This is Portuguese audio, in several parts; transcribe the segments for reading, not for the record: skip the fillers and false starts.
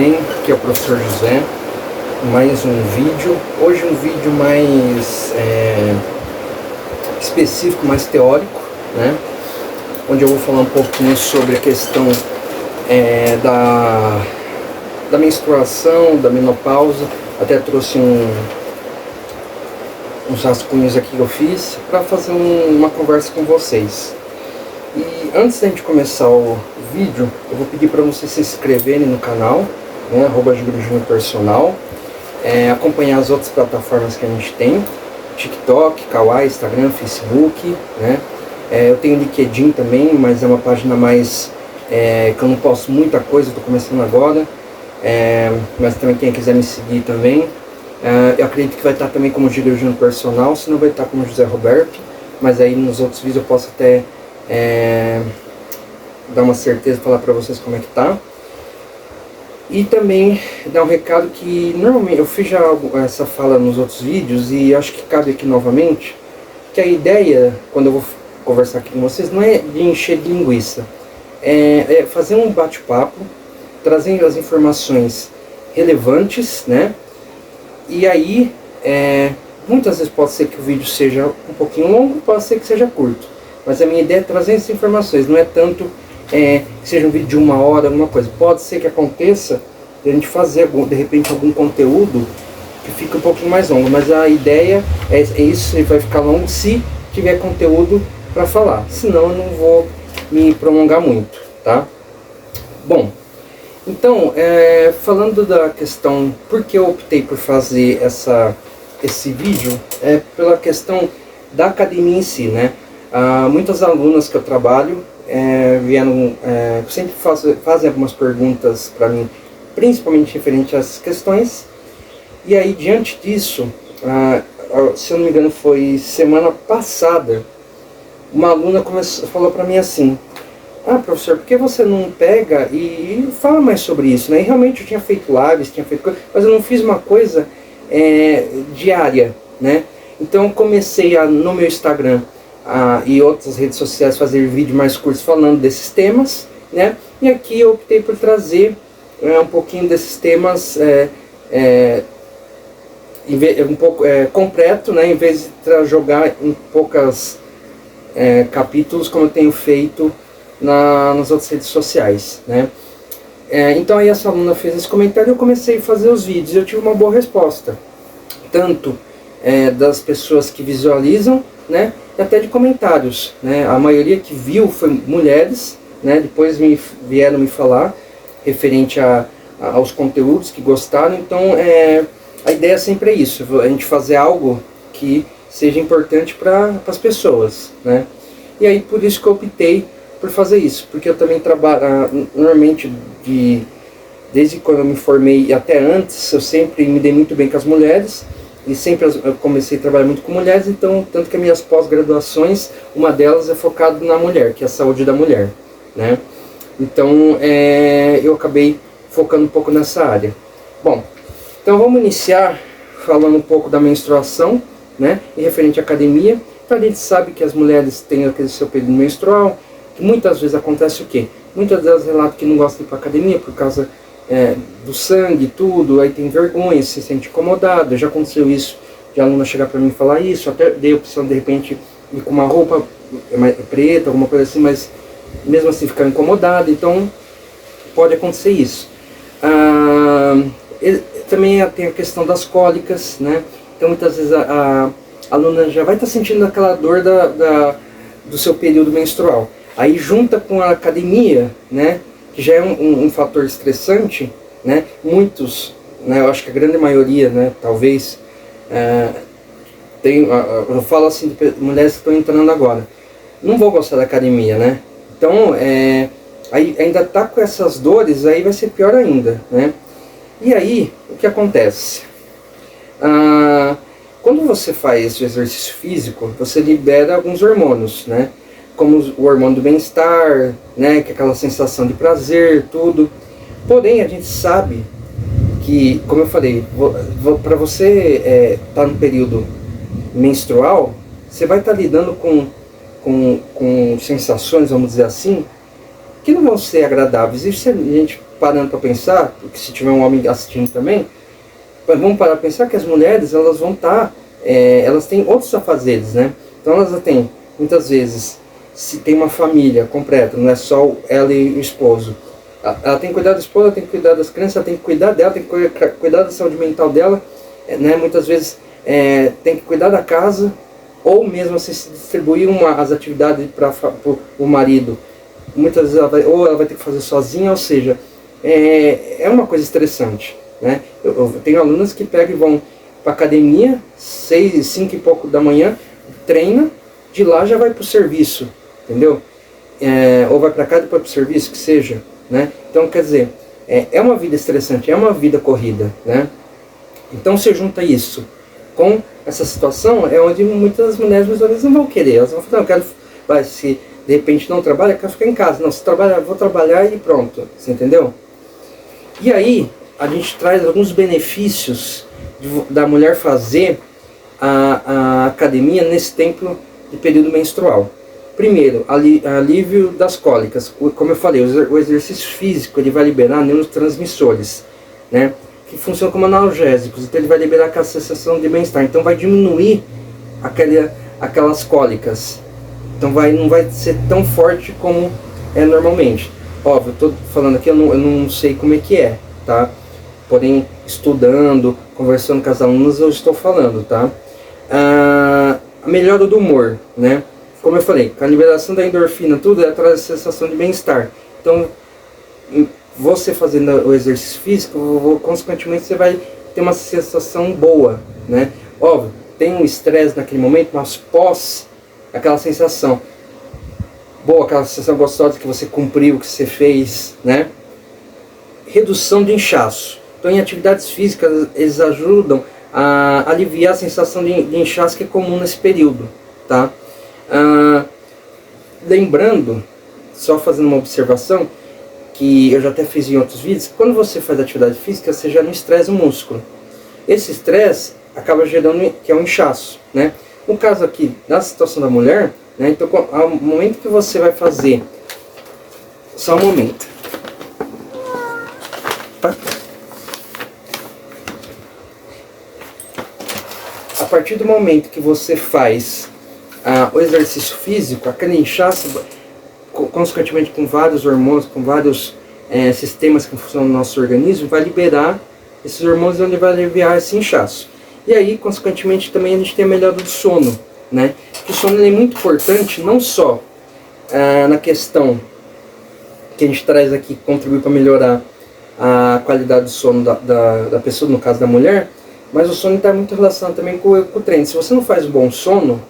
bem? Aqui é o professor José, mais um vídeo. Hoje um vídeo mais específico, mais teórico, né? Onde eu vou falar um pouquinho sobre a questão da menstruação, da menopausa. Até trouxe uns rascunhos aqui que eu fiz para fazer uma conversa com vocês. E antes da gente começar o vídeo, eu vou pedir para vocês se inscreverem no canal, né, @juniorpersonal, acompanhar as outras plataformas que a gente tem, TikTok, Kawaii, Instagram, Facebook, né? Eu tenho LinkedIn também, mas é uma página mais que eu não posto muita coisa, estou começando agora, mas também quem quiser me seguir também, eu acredito que vai estar também como Júnior Personal, senão vai estar como José Roberto, mas aí nos outros vídeos eu posso até dar uma certeza, falar para vocês como é que tá. E também dar um recado que normalmente eu fiz já essa fala nos outros vídeos e acho que cabe aqui novamente, que a ideia, quando eu vou conversar aqui com vocês, não é de encher de linguiça, é fazer um bate-papo, trazendo as informações relevantes, né? E aí, muitas vezes pode ser que o vídeo seja um pouquinho longo, pode ser que seja curto, mas a minha ideia é trazer essas informações, não é tanto que seja um vídeo de 1 hora, alguma coisa. Pode ser que aconteça de a gente fazer, de repente, algum conteúdo que fique um pouquinho mais longo, mas a ideia é isso, vai ficar longo se tiver conteúdo para falar, senão eu não vou me prolongar muito, tá? Bom, então, falando da questão, por que eu optei por fazer esse vídeo, pela questão da academia em si, né? Muitas alunas que eu trabalho vieram, sempre fazem algumas perguntas para mim, principalmente referente a essas questões, e aí diante disso, se eu não me engano foi semana passada, uma aluna falou para mim assim: professor, por que você não pega e fala mais sobre isso, né? E realmente eu tinha feito lives, tinha feito coisa, mas eu não fiz uma coisa diária, né? Então eu comecei no meu Instagram e outras redes sociais fazer vídeos mais curtos falando desses temas, né? E aqui eu optei por trazer um pouquinho desses temas um pouco completo, né? Em vez de jogar em poucas capítulos como eu tenho feito nas outras redes sociais, né? Então aí essa aluna fez esse comentário e eu comecei a fazer os vídeos. Eu tive uma boa resposta, tanto das pessoas que visualizam, né, e até de comentários, né? A maioria que viu foi mulheres, né? Depois vieram me falar referente aos conteúdos que gostaram. Então a ideia sempre é isso, a gente fazer algo que seja importante para as pessoas, né? E aí por isso que eu optei por fazer isso, porque eu também trabalho normalmente desde quando eu me formei e até antes, eu sempre me dei muito bem com as mulheres e sempre eu comecei a trabalhar muito com mulheres. Então, tanto que as minhas pós-graduações, uma delas é focada na mulher, que é a saúde da mulher, né? Então eu acabei focando um pouco nessa área. Bom, então vamos iniciar falando um pouco da menstruação, né, e referente à academia. Então a gente sabe que as mulheres têm aquele seu período menstrual, que muitas vezes acontece o quê? Muitas delas relatam que não gostam de ir para a academia por causa do sangue e tudo, aí tem vergonha, se sente incomodada. Já aconteceu isso, de aluna chegar para mim e falar isso, até dei a opção de repente ir com uma roupa preta, alguma coisa assim, mas mesmo assim ficar incomodada. Então pode acontecer isso. Também tem a questão das cólicas, né? Então muitas vezes a aluna já vai estar sentindo aquela dor do seu período menstrual. Aí junta com a academia, né, que já é um fator estressante, né? Muitos, né, eu acho que a grande maioria, né, talvez, eu falo assim, de mulheres que estão entrando agora, não vão gostar da academia, né? Então, aí ainda tá com essas dores, aí vai ser pior ainda, né? E aí, o que acontece? Quando você faz o exercício físico, você libera alguns hormônios, né? Como o hormônio do bem-estar, né? Que é aquela sensação de prazer, tudo. Porém, a gente sabe que, como eu falei, para você estar no período menstrual, você vai estar lidando com sensações, vamos dizer assim, que não vão ser agradáveis. Isso a gente parando para pensar, porque se tiver um homem assistindo também, vamos parar para pensar que as mulheres, elas vão estar, elas têm outros afazeres, né? Então elas têm, muitas vezes, se tem uma família completa, não é só ela e o esposo. Ela tem que cuidar do esposo, ela tem que cuidar das crianças, ela tem que cuidar dela, tem que cuidar da saúde mental dela, né? Muitas vezes tem que cuidar da casa, ou mesmo assim, se distribuir as atividades para o marido. Muitas vezes ela vai ter que fazer sozinha, ou seja, é uma coisa estressante, né? Eu tenho alunas que pegam e vão para academia, 6, 5 e pouco da manhã, treina, de lá já vai para o serviço, entendeu? Ou vai para casa e depois para o serviço, que seja, né? Então, quer dizer, é uma vida estressante, é uma vida corrida, né? Então, você junta isso com essa situação, é onde muitas mulheres não vão querer, elas vão falar, não, eu quero, se de repente não trabalha, eu quero ficar em casa, não, se trabalhar, vou trabalhar e pronto, você entendeu? E aí, a gente traz alguns benefícios da mulher fazer a academia nesse tempo de período menstrual. Primeiro, alívio das cólicas. Como eu falei, o exercício físico ele vai liberar neurotransmissores, né, que funcionam como analgésicos. Então ele vai liberar aquela sensação de bem-estar. Então vai diminuir aquelas cólicas. Então não vai ser tão forte como é normalmente. Óbvio, eu estou falando aqui, eu não sei como é que é, tá? Porém, estudando, conversando com as alunas, eu estou falando, tá? A melhora do humor, né? Como eu falei, com a liberação da endorfina, tudo traz a sensação de bem-estar. Então, você fazendo o exercício físico, consequentemente você vai ter uma sensação boa, né? Óbvio, tem um estresse naquele momento, mas pós aquela sensação boa, aquela sensação gostosa que você cumpriu, que você fez, né? Redução de inchaço. Então, em atividades físicas, eles ajudam a aliviar a sensação de inchaço que é comum nesse período, tá? Lembrando, só fazendo uma observação, que eu já até fiz em outros vídeos, quando você faz atividade física, você já não estressa o músculo. Esse estresse acaba gerando, que é um inchaço, né? No caso aqui, na situação da mulher, né? Então, ao momento que você vai fazer, só um momento. A partir do momento que você faz o exercício físico, aquele inchaço, consequentemente com vários hormônios, com vários sistemas que funcionam no nosso organismo, vai liberar esses hormônios onde vai aliviar esse inchaço. E aí, consequentemente, também a gente tem a melhora do sono, né? Que o sono é muito importante, não só na questão que a gente traz aqui, que contribui para melhorar a qualidade do sono da pessoa, no caso da mulher, mas o sono está muito relacionado também com o treino. Se você não faz um bom sono,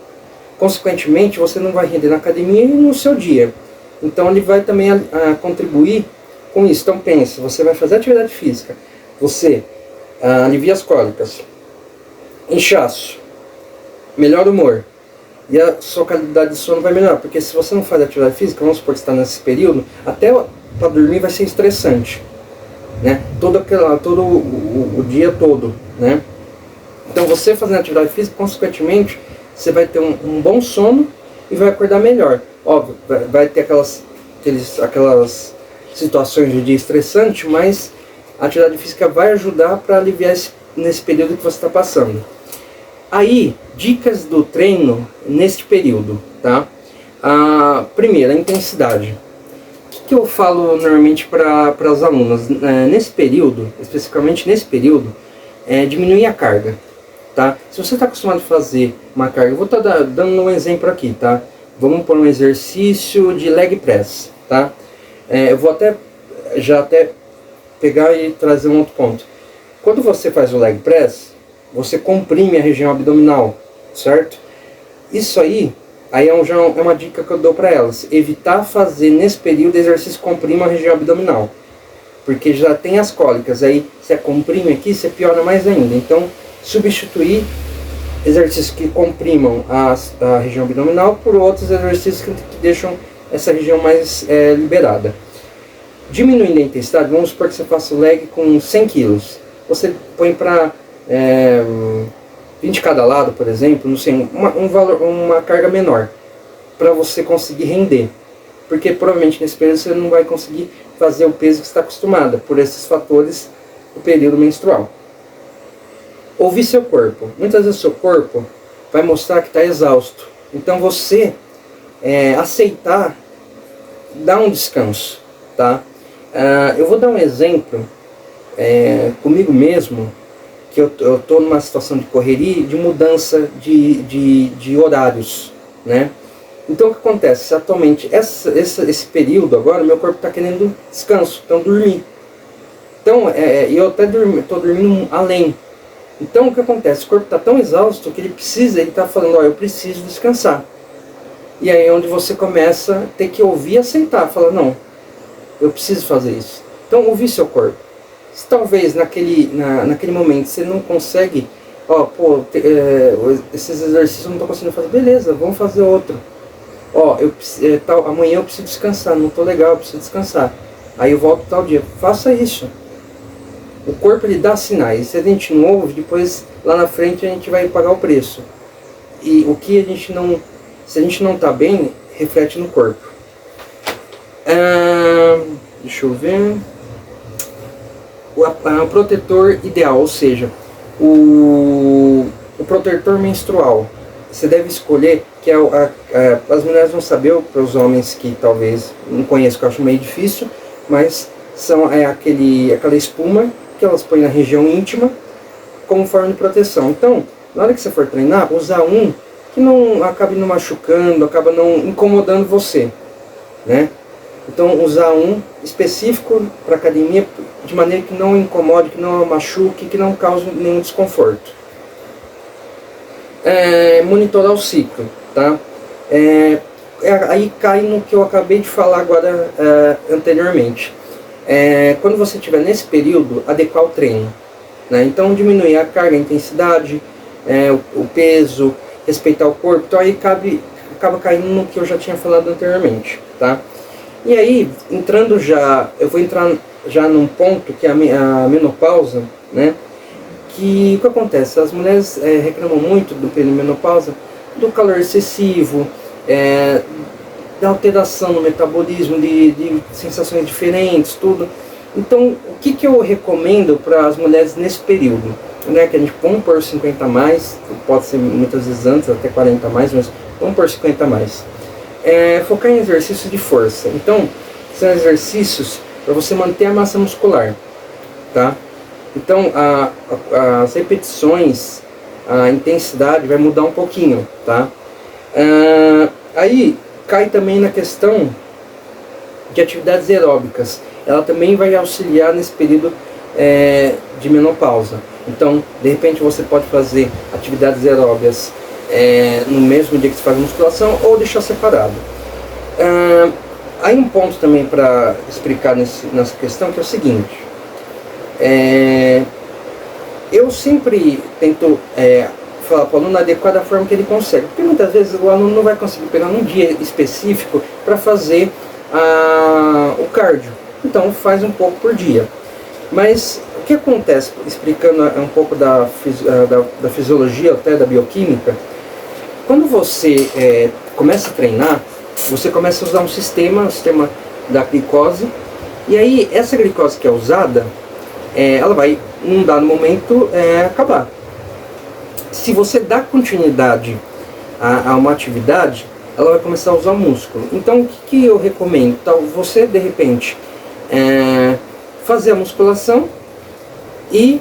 consequentemente você não vai render na academia e no seu dia. Então ele vai também contribuir com isso. Então pense, você vai fazer atividade física, você alivia as cólicas, inchaço, melhora o humor, e a sua qualidade de sono vai melhorar. Porque se você não faz atividade física, vamos supor que está nesse período, até para dormir vai ser estressante, né? Todo o dia todo, né? Então você fazendo atividade física, consequentemente, você vai ter um bom sono e vai acordar melhor. Óbvio, vai ter aquelas situações de dia estressante, mas a atividade física vai ajudar para aliviar nesse período que você está passando. Aí, dicas do treino neste período, tá? Primeiro, a intensidade. O que eu falo normalmente para as alunas? Nesse período, especificamente nesse período, diminuir a carga. Tá? Se você está acostumado a fazer uma carga, eu vou estar dando um exemplo aqui, tá? Vamos por um exercício de leg press, tá? Eu vou até pegar e trazer um outro ponto. Quando você faz o leg press, você comprime a região abdominal, certo? Isso aí já é uma dica que eu dou para elas. Evitar fazer nesse período exercício que comprime a região abdominal, porque já tem as cólicas. Aí você comprime aqui, você piora mais ainda. Então, substituir exercícios que comprimam a região abdominal por outros exercícios que deixam essa região mais liberada. Diminuindo a intensidade, vamos supor que você faça o leg com 100 kg. Você põe para 20 de cada lado, por exemplo, não sei, uma carga menor, para você conseguir render. porque provavelmente nesse período você não vai conseguir fazer o peso que você está acostumada, por esses fatores do período menstrual. Ouvir seu corpo. Muitas vezes o seu corpo vai mostrar que está exausto. Então você aceitar, dar um descanso, tá? Eu vou dar um exemplo comigo mesmo, que eu estou numa situação de correria, de mudança de horários, né? Então o que acontece? Atualmente, esse período agora, meu corpo está querendo descanso, então dormir. Então, eu até estou dormindo além. Então o que acontece? O corpo está tão exausto que ele está falando, ó, eu preciso descansar. E aí é onde você começa a ter que ouvir e aceitar, falar, não, eu preciso fazer isso. Então ouvir seu corpo. Se talvez naquele momento você não consegue, esses exercícios eu não estou conseguindo fazer, beleza, vamos fazer outro. Amanhã eu preciso descansar, não estou legal, eu preciso descansar. Aí eu volto tal dia, faça isso. O corpo ele dá sinais, se a gente não ouve, depois lá na frente a gente vai pagar o preço. E o que a gente não, se a gente não está bem, reflete no corpo. Deixa eu ver. O protetor ideal, ou seja, o protetor menstrual. Você deve escolher, que as mulheres vão saber, para os homens que talvez não conheçam, que eu acho meio difícil, mas aquela espuma que elas põem na região íntima como forma de proteção. Então, na hora que você for treinar, usar um que não acabe não machucando, acaba não incomodando você, né? Então, usar um específico para academia, de maneira que não incomode, que não machuque, que não cause nenhum desconforto. Monitorar o ciclo, tá? Aí cai no que eu acabei de falar agora anteriormente. Quando você estiver nesse período, adequar o treino, né? Então, diminuir a carga, a intensidade, o peso, respeitar o corpo. Então, aí acaba caindo no que eu já tinha falado anteriormente, tá? E aí, eu vou entrar já num ponto que é a menopausa, né? Que o que acontece? As mulheres reclamam muito do período de menopausa, do calor excessivo, da alteração no metabolismo, de sensações diferentes, tudo. Então, o que eu recomendo para as mulheres nesse período? Né? Que a gente vamos por 50 a mais, pode ser muitas vezes antes, até 40 a mais, mas vamos por 50 a mais. Focar em exercícios de força. Então, são exercícios para você manter a massa muscular, tá? Então, as repetições, a intensidade vai mudar um pouquinho, tá? Aí cai também na questão de atividades aeróbicas. Ela também vai auxiliar nesse período de menopausa. Então, de repente você pode fazer atividades aeróbicas no mesmo dia que você faz musculação ou deixar separado. Aí um ponto também para explicar nessa questão, que é o seguinte. Eu sempre tento falar para o aluno adequar da forma que ele consegue, porque muitas vezes o aluno não vai conseguir pegar um dia específico para fazer o cardio, então faz um pouco por dia. Mas o que acontece, explicando um pouco da fisiologia, até da bioquímica, quando você começa a treinar, você começa a usar o sistema da glicose, e aí essa glicose que é usada, ela vai, num dado momento, acabar. Se você dá continuidade a uma atividade, ela vai começar a usar o músculo. Então, o que eu recomendo? Então, você, de repente, fazer a musculação e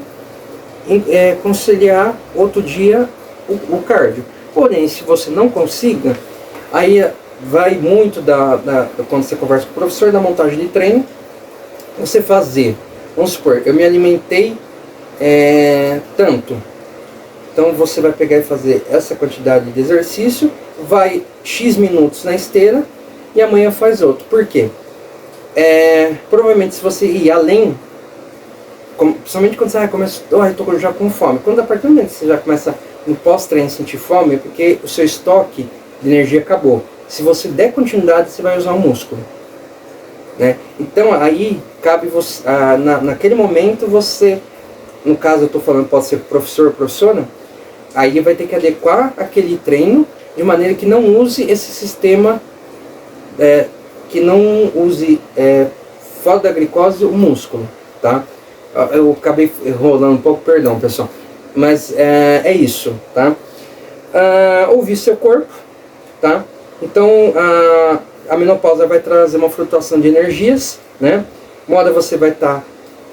conciliar outro dia o cardio. Porém, se você não consiga, aí vai muito quando você conversa com o professor, da montagem de treino, você fazer. Vamos supor, eu me alimentei tanto. Então você vai pegar e fazer essa quantidade de exercício, vai X minutos na esteira e amanhã faz outro. Por quê? Provavelmente se você ir além, principalmente quando você começa, estou já com fome. Quando a partir do momento que você já começa no pós-treino sentir fome, é porque o seu estoque de energia acabou. Se você der continuidade, você vai usar o músculo. Né? Então aí cabe você, naquele momento você, no caso eu estou falando, pode ser professor ou professora, aí vai ter que adequar aquele treino de maneira que não use esse sistema que não use fora da glicose o músculo, tá? Eu acabei enrolando um pouco, perdão pessoal, mas é isso, tá? Ouvir seu corpo, tá? Então a menopausa vai trazer uma flutuação de energias, né? Uma hora você vai estar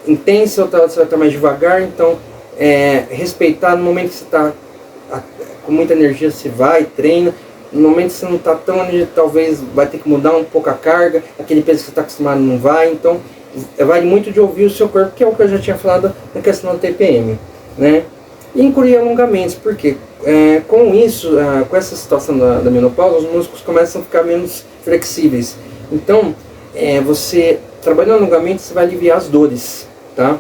intensa, outra hora você vai estar mais devagar, então respeitar. No momento que você está com muita energia, você vai, treina. No momento que você não está tão energia, talvez vai ter que mudar um pouco a carga, aquele peso que você está acostumado não vai, então vale muito de ouvir o seu corpo, que é o que eu já tinha falado na questão do TPM, né? E incluir alongamentos, porque com isso, com essa situação da menopausa, os músculos começam a ficar menos flexíveis. Então, você trabalhando alongamento, você vai aliviar as dores, tá?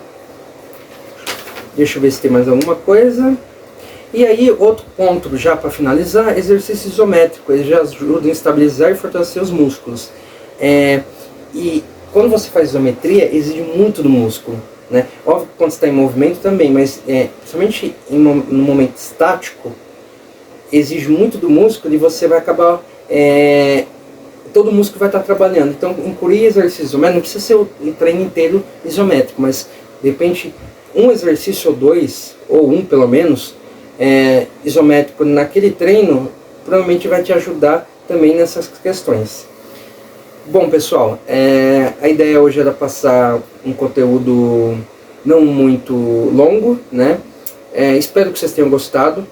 Deixa eu ver se tem mais alguma coisa. E aí, outro ponto já para finalizar, exercício isométrico. Ele já ajuda a estabilizar e fortalecer os músculos. E quando você faz isometria, exige muito do músculo, né? Óbvio que quando você está em movimento também, mas somente no momento estático, exige muito do músculo e você vai acabar... todo o músculo vai estar trabalhando. Então, incluir exercício isométrico, não precisa ser o treino inteiro isométrico, mas de repente um exercício ou dois, ou um pelo menos, isométrico naquele treino, provavelmente vai te ajudar também nessas questões. Bom pessoal, a ideia hoje era passar um conteúdo não muito longo, né? Espero que vocês tenham gostado.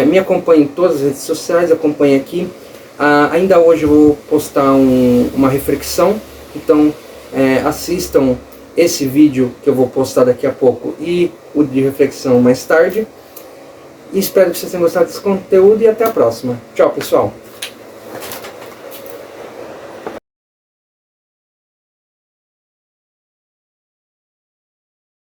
Me acompanhe em todas as redes sociais, acompanhe aqui. Ainda hoje eu vou postar uma reflexão, então assistam esse vídeo que eu vou postar daqui a pouco e o de reflexão mais tarde. E espero que vocês tenham gostado desse conteúdo e até a próxima. Tchau pessoal!